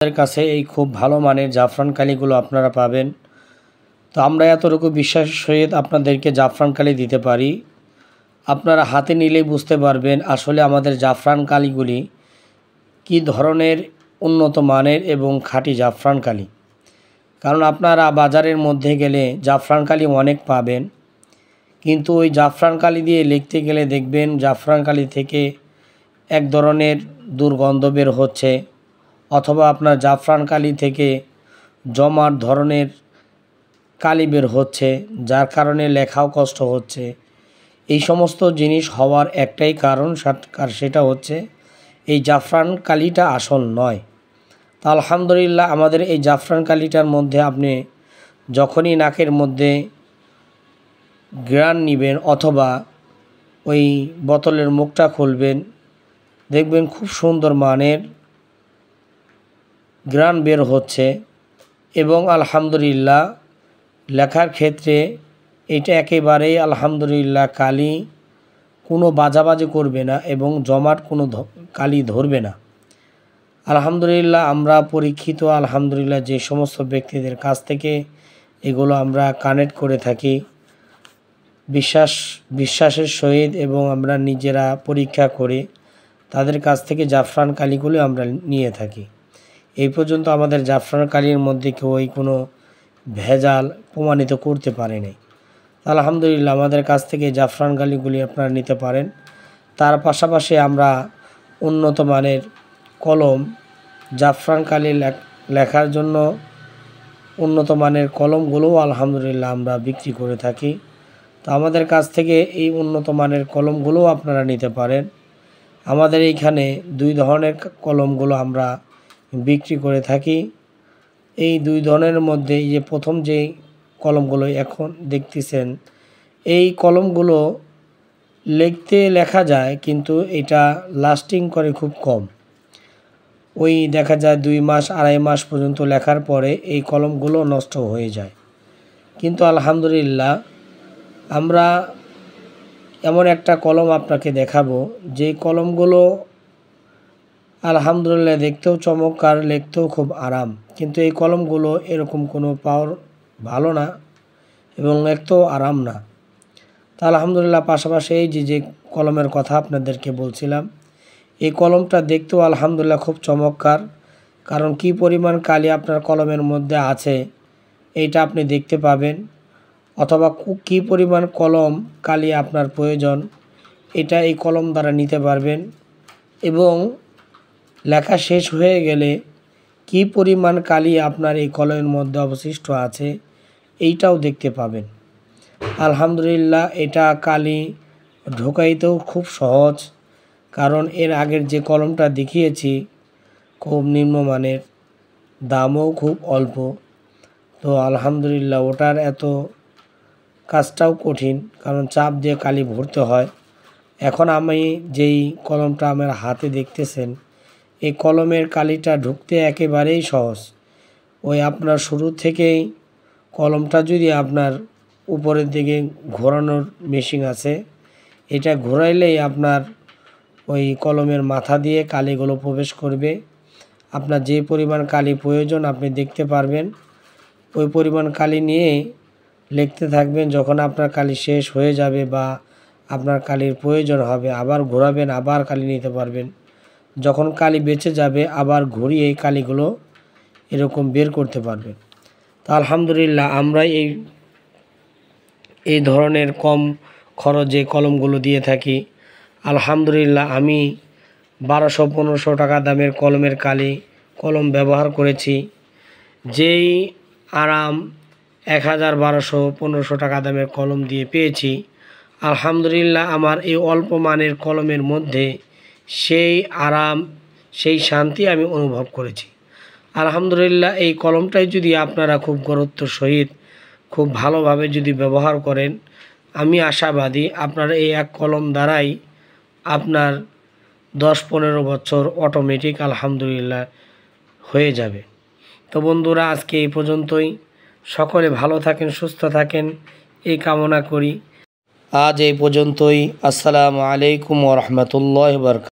আমাদের কাছে এই খুব ভালো মানের জাফরান কালিগুলো আপনারা পাবেন। তো আমরা এতটুকু বিশ্বাসের সহিত আপনাদেরকে জাফরান কালি দিতে পারি। আপনারা হাতে নিলেই বুঝতে পারবেন আসলে আমাদের জাফরান কালিগুলি কী ধরনের উন্নত মানের এবং খাঁটি জাফরান কালি। কারণ আপনারা বাজারের মধ্যে গেলে জাফরান কালি অনেক পাবেন, কিন্তু ওই জাফরান কালি দিয়ে লিখতে গেলে দেখবেন জাফরান কালি থেকে এক ধরনের দুর্গন্ধ বের হচ্ছে, অথবা আপনার জাফরান কালি থেকে জমাট ধরনের কালি বের হচ্ছে, যার কারণে লেখাও কষ্ট হচ্ছে। এই সমস্ত জিনিস হওয়ার একটাই কারণ, সেটা হচ্ছে এই জাফরান কালিটা আসল নয়। তা আলহামদুলিল্লাহ আমাদের এই জাফরান কালিটার মধ্যে আপনি যখনই নাকের মধ্যে ঘ্রাণ নেবেন অথবা ওই বোতলের মুখটা খুলবেন, দেখবেন খুব সুন্দর মানের ঘ্রাণ বের হচ্ছে। এবং আলহামদুলিল্লাহ লেখার ক্ষেত্রে এটা একেবারেই আলহামদুলিল্লাহ কালি কোনো বাজাবাজি করবে না এবং জমাট কোনো কালি ধরবে না। আলহামদুলিল্লাহ আমরা পরীক্ষিত আলহামদুলিল্লাহ যে সমস্ত ব্যক্তিদের কাছ থেকে এগুলো আমরা কানেক্ট করে থাকি বিশ্বাসের সহিত, এবং আমরা নিজেরা পরীক্ষা করে তাদের কাছ থেকে জাফরান কালিগুলো আমরা নিয়ে থাকি। এই পর্যন্ত আমাদের জাফরান কালির মধ্যে কেউ কোনো ভেজাল প্রমাণিত করতে পারে নাই। আলহামদুলিল্লাহ আমাদের কাছ থেকে জাফরান কালিগুলি আপনারা নিতে পারেন। তার পাশাপাশি আমরা উন্নত মানের কলম, জাফরান কালি লেখার জন্য উন্নত মানের কলমগুলোও আলহামদুলিল্লাহ আমরা বিক্রি করে থাকি। তো আমাদের কাছ থেকে এই উন্নত মানের কলমগুলোও আপনারা নিতে পারেন। আমাদের এইখানে দুই ধরনের কলমগুলো আমরা বিক্রি করে থাকি। এই দুই ধরনের মধ্যে যে প্রথম যে কলমগুলো এখন দেখতেছেন, এই কলমগুলো লিখতে লেখা যায়, কিন্তু এটা লাস্টিং করে খুব কম। ওই দেখা যায় 2 মাস 2.5 মাস পর্যন্ত লেখার পরে এই কলমগুলো নষ্ট হয়ে যায়। কিন্তু আলহামদুলিল্লাহ আমরা এমন একটা কলম আপনাকে দেখাবো যে কলমগুলো আলহামদুলিল্লাহ দেখতেও চমৎকার, লিখতেও খুব আরাম, কিন্তু এই কলমগুলো এরকম কোনো পাওয়ার ভালো না এবং লিখতেও আরাম না। তা আলহামদুলিল্লাহ পাশাপাশি এই যে কলমের কথা আপনাদেরকে বলছিলাম, এই কলমটা দেখতেও আলহামদুলিল্লাহ খুব চমৎকার। কারণ কি পরিমাণ কালি আপনার কলমের মধ্যে আছে এইটা আপনি দেখতে পাবেন, অথবা কি পরিমাণ কলম কালি আপনার প্রয়োজন এটা এই কলম দ্বারা নিতে পারবেন। এবং লেখা শেষ হয়ে গেলে কি পরিমাণ কালি আপনার এই কলমের মধ্যে অবশিষ্ট আছে এইটাও দেখতে পাবেন। আলহামদুলিল্লাহ এটা কালি ঢোকাইতেও খুব সহজ, কারণ এর আগের যে কলমটা দেখিয়েছি খুব নিম্নমানের, দামও খুব অল্প। তো আলহামদুলিল্লাহ ওটার এত কাজটাও কঠিন, কারণ চাপ দিয়ে কালি ভরতে হয়। এখন আমি যেই কলমটা আমার হাতে দেখতেছেন, এই কলমের কালিটা ঢুকতে একেবারেই সহজ। ওই আপনার শুরু থেকেই কলমটা যদি আপনার উপরের দিকে ঘোরানোর মেশিন আছে, এটা ঘোরাইলেই আপনার ওই কলমের মাথা দিয়ে কালিগুলো প্রবেশ করবে। আপনার যে পরিমাণ কালি প্রয়োজন আপনি দেখতে পারবেন, ওই পরিমাণ কালি নিয়ে লিখতে থাকবেন। যখন আপনার কালি শেষ হয়ে যাবে বা আপনার কালির প্রয়োজন হবে আবার ঘোরাবেন, আবার কালি নিতে পারবেন। যখন কালি বেঁচে যাবে আবার ঘুরিয়ে এই কালিগুলো এরকম বের করতে পারবেন। তা আলহামদুলিল্লাহ আমরা এই ধরনের কম খরচে কলমগুলো দিয়ে থাকি। আলহামদুলিল্লাহ আমি 1200-1500 টাকা দামের কলম ব্যবহার করেছি, যেই আরাম 1000-1200-1500 টাকা দামের কলম দিয়ে পেয়েছি। আলহামদুলিল্লাহ আমার এই অল্প মানের কলমের মধ্যে সেই আরাম, সেই শান্তি আমি অনুভব করেছি। আলহামদুলিল্লাহ এই কলমটাই যদি আপনারা খুব গুরুত্ব সহিত খুব ভালোভাবে যদি ব্যবহার করেন, আমি আশাবাদী আপনারা এই এক কলম দ্বারাই আপনার 10-15 বছর অটোমেটিক আলহামদুলিল্লাহ হয়ে যাবে। তো বন্ধুরা আজকে এই পর্যন্তই। সকলে ভালো থাকেন, সুস্থ থাকেন এই কামনা করি। আজ এই পর্যন্তই। আসসালামু আলাইকুম ওয়া রাহমাতুল্লাহি ওয়া বারাকাতুহু।